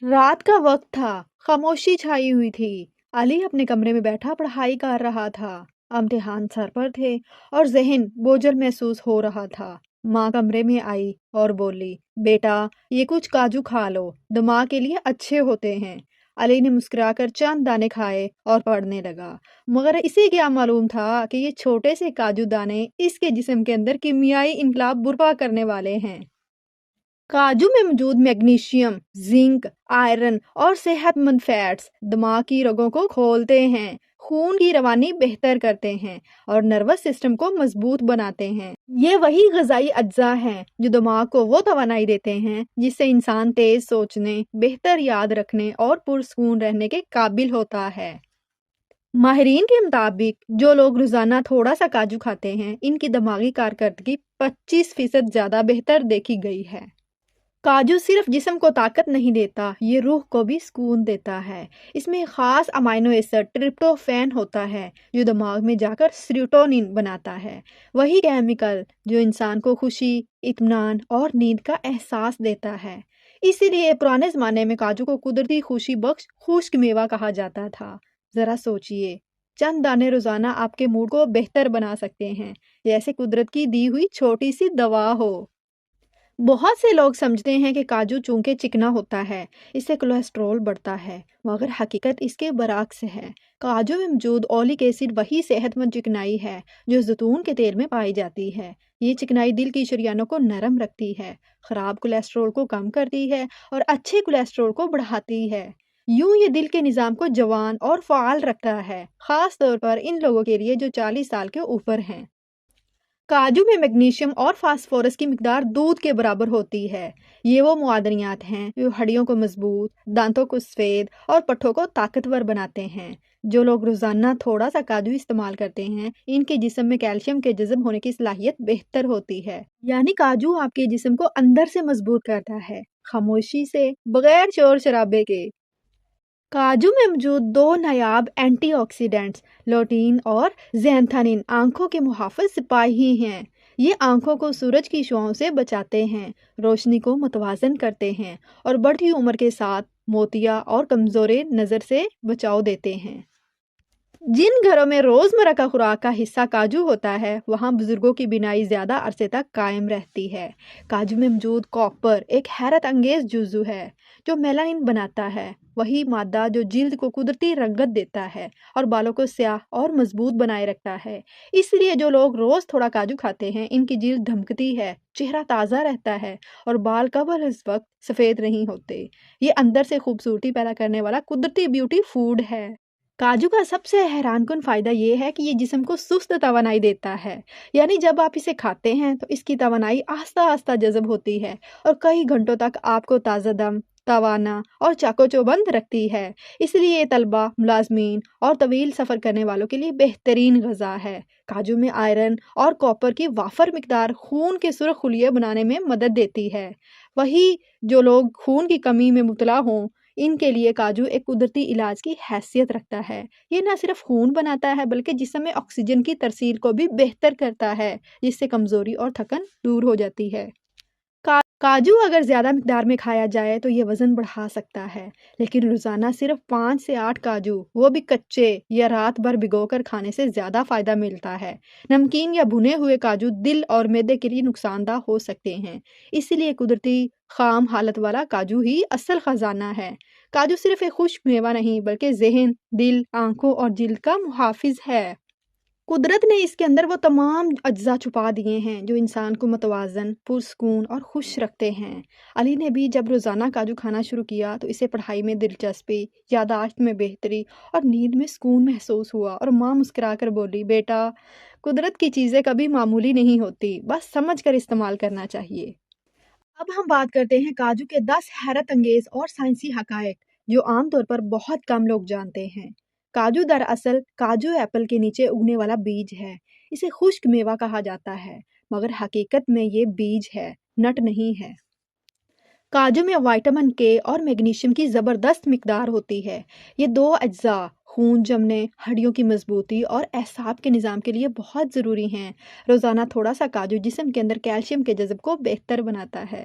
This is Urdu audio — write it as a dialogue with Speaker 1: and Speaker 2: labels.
Speaker 1: رات کا وقت تھا، خاموشی چھائی ہوئی تھی۔ علی اپنے کمرے میں بیٹھا پڑھائی کر رہا تھا۔ امتحان سر پر تھے اور ذہن بوجھل محسوس ہو رہا تھا۔ ماں کمرے میں آئی اور بولی، بیٹا یہ کچھ کاجو کھا لو، دماغ کے لیے اچھے ہوتے ہیں۔ علی نے مسکرا کر چند دانے کھائے اور پڑھنے لگا، مگر اسے کیا معلوم تھا کہ یہ چھوٹے سے کاجو دانے اس کے جسم کے اندر کیمیائی انقلاب برپا کرنے والے ہیں۔ کاجو میں موجود میگنیشیم، زنک، آئرن اور صحت مند فیٹس دماغ کی رگوں کو کھولتے ہیں، خون کی روانی بہتر کرتے ہیں اور نروس سسٹم کو مضبوط بناتے ہیں۔ یہ وہی غذائی اجزاء ہیں جو دماغ کو وہ توانائی دیتے ہیں جس سے انسان تیز سوچنے، بہتر یاد رکھنے اور پرسکون رہنے کے قابل ہوتا ہے۔ ماہرین کے مطابق جو لوگ روزانہ تھوڑا سا کاجو کھاتے ہیں، ان کی دماغی کارکردگی 25% زیادہ بہتر دیکھی گئی ہے۔ کاجو صرف جسم کو طاقت نہیں دیتا، یہ روح کو بھی سکون دیتا ہے۔ اس میں خاص امائنو ایسڈ ٹرپٹوفین ہوتا ہے جو دماغ میں جا کر سیروٹونین بناتا ہے، وہی کیمیکل جو انسان کو خوشی، اطمینان اور نیند کا احساس دیتا ہے۔ اسی لیے پرانے زمانے میں کاجو کو قدرتی خوشی بخش خشک میوہ کہا جاتا تھا۔ ذرا سوچئے، چند دانے روزانہ آپ کے موڈ کو بہتر بنا سکتے ہیں، جیسے قدرت کی دی ہوئی چھوٹی سی دوا ہو۔ بہت سے لوگ سمجھتے ہیں کہ کاجو چونکہ چکنا ہوتا ہے اس سے کولیسٹرول بڑھتا ہے، مگر حقیقت اس کے برعکس ہے۔ کاجو میں موجود اولک ایسڈ وہی صحت مند چکنائی ہے جو زیتون کے تیل میں پائی جاتی ہے۔ یہ چکنائی دل کی شریانوں کو نرم رکھتی ہے، خراب کولیسٹرول کو کم کرتی ہے اور اچھے کولیسٹرول کو بڑھاتی ہے۔ یوں یہ دل کے نظام کو جوان اور فعال رکھتا ہے، خاص طور پر ان لوگوں کے لیے جو 40 سال کے اوپر ہیں۔ کاجو میں میگنیشیم اور فاسفورس کی مقدار دودھ کے برابر ہوتی ہے۔ یہ وہ معدنیات ہیں جو ہڈیوں کو مضبوط، دانتوں کو سفید اور پٹھوں کو طاقتور بناتے ہیں۔ جو لوگ روزانہ تھوڑا سا کاجو استعمال کرتے ہیں، ان کے جسم میں کیلشیم کے جذب ہونے کی صلاحیت بہتر ہوتی ہے۔ یعنی کاجو آپ کے جسم کو اندر سے مضبوط کرتا ہے، خاموشی سے، بغیر شور شرابے کے۔ کاجو میں موجود دو نایاب اینٹی آکسیڈنٹس لوٹین اور زینتھانین آنکھوں کے محافظ سپاہی ہیں۔ یہ آنکھوں کو سورج کی شعاؤں سے بچاتے ہیں، روشنی کو متوازن کرتے ہیں اور بڑھتی عمر کے ساتھ موتیا اور کمزور نظر سے بچاؤ دیتے ہیں۔ جن گھروں میں روزمرہ کا خوراک کا حصہ کاجو ہوتا ہے، وہاں بزرگوں کی بینائی زیادہ عرصے تک قائم رہتی ہے۔ کاجو میں موجود کاپر ایک حیرت انگیز جزو ہے جو میلانین بناتا ہے، وہی مادہ جو جلد کو قدرتی رنگت دیتا ہے اور بالوں کو سیاہ اور مضبوط بنائے رکھتا ہے۔ اس لیے جو لوگ روز تھوڑا کاجو کھاتے ہیں، ان کی جلد دھمکتی ہے، چہرہ تازہ رہتا ہے اور بال قبل از وقت سفید نہیں ہوتے۔ یہ اندر سے خوبصورتی پیدا کرنے والا قدرتی بیوٹی فوڈ ہے۔ کاجو کا سب سے حیران کن فائدہ یہ ہے کہ یہ جسم کو سست توانائی دیتا ہے، یعنی جب آپ اسے کھاتے ہیں تو اس کی توانائی آہستہ آہستہ جذب ہوتی ہے اور کئی گھنٹوں تک آپ کو تازہ دم، توانا اور چاقو چوبند رکھتی ہے۔ اس لیے یہ طلبہ، ملازمین اور طویل سفر کرنے والوں کے لیے بہترین غذا ہے۔ کاجو میں آئرن اور کاپر کی وافر مقدار خون کے سرخ خلیے بنانے میں مدد دیتی ہے۔ وہی جو لوگ خون کی کمی میں مبتلا ہوں، ان کے لیے کاجو ایک قدرتی علاج کی حیثیت رکھتا ہے۔ یہ نہ صرف خون بناتا ہے بلکہ جسم میں آکسیجن کی ترسیل کو بھی بہتر کرتا ہے، جس سے کمزوری اور تھکن دور ہو جاتی ہے۔ کاجو اگر زیادہ مقدار میں کھایا جائے تو یہ وزن بڑھا سکتا ہے، لیکن روزانہ صرف 5 سے 8 کاجو، وہ بھی کچے یا رات بھر بھگو کر کھانے سے زیادہ فائدہ ملتا ہے۔ نمکین یا بھنے ہوئے کاجو دل اور معدے کے لیے نقصان دہ ہو سکتے ہیں، اس لیے قدرتی خام حالت والا کاجو ہی اصل خزانہ ہے۔ کاجو صرف ایک خشک میوہ نہیں بلکہ ذہن، دل، آنکھوں اور جلد کا محافظ ہے۔ قدرت نے اس کے اندر وہ تمام اجزاء چھپا دیے ہیں جو انسان کو متوازن، پرسکون اور خوش رکھتے ہیں۔ علی نے بھی جب روزانہ کاجو کھانا شروع کیا تو اسے پڑھائی میں دلچسپی، یادداشت میں بہتری اور نیند میں سکون محسوس ہوا، اور ماں مسکرا کر بولی، بیٹا قدرت کی چیزیں کبھی معمولی نہیں ہوتی، بس سمجھ کر استعمال کرنا چاہیے۔ اب ہم بات کرتے ہیں کاجو کے 10 حیرت انگیز اور سائنسی حقائق جو عام طور پر بہت کم لوگ جانتے ہیں۔ کاجو دراصل کاجو ایپل کے نیچے اگنے والا بیج ہے۔ اسے خشک میوہ کہا جاتا ہے، مگر حقیقت میں یہ بیج ہے، نٹ نہیں ہے۔ کاجو میں وٹامن کے اور میگنیشیم کی زبردست مقدار ہوتی ہے۔ یہ دو اجزاء خون جمنے، ہڈیوں کی مضبوطی اور اعصاب کے نظام کے لیے بہت ضروری ہیں۔ روزانہ تھوڑا سا کاجو جسم کے اندر کیلشیم کے جذب کو بہتر بناتا ہے۔